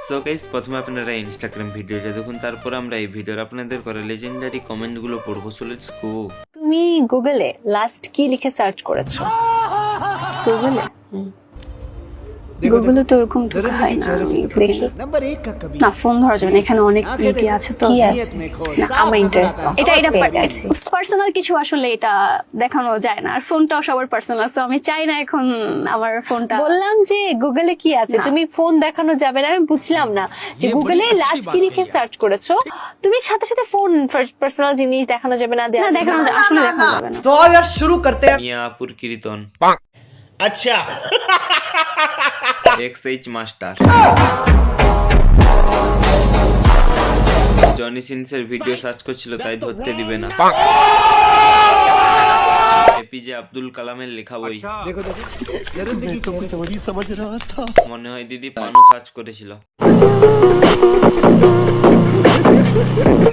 So guys, প্রথমে আপনারা Instagram ভিডিওটা দেখুন, তারপর আমরা এই ভিডিওর আপনাদের করে লেজেন্ডারি কমেন্টগুলো পড়বো। So let's go. তুমি গুগলে লাস্ট কি লিখে সার্চ করেছো? গুগলে গুগলে তো ওরকম ঢোকা হয় না, আমি দেখি না, ফোন ধরা যাবে না, এখানে অনেক ইয়ে আছে তো। কি আছে? না, আমার ইন্টারেস্ট এটা পার্সোনাল কিছু, আসলে এটা দেখানো যায় না, আর ফোনটাও সবার পার্সোনাল, সো আমি চাই না এখন আমার ফোনটা। বললাম যে গুগলে কি আছে, না। তুমি ফোন দেখানো যাবে না, আমি বুঝলাম না যে গুগলে লাস্ট কি লিখে সার্চ করেছো, তুমি সাথে সাথে ফোন পার্সোনাল জিনিস দেখানো যাবে না, না, দেখানো যায়, আসলে দেখানো যাবে না। तो आओ यार शुरू करते हैं। মিয়াপুর কীর্তন अच्छा XH মাস্টার জনি সিনসের ভিডিও সার্চ করছিল, তাই ধরতে দিবে না। এপিজে আব্দুল কালামের লেখা বই। देखो देखो जरूर देखी तो कुछ वही समझ रहा था। মনে হয় দিদি পানু সার্চ করেছিল।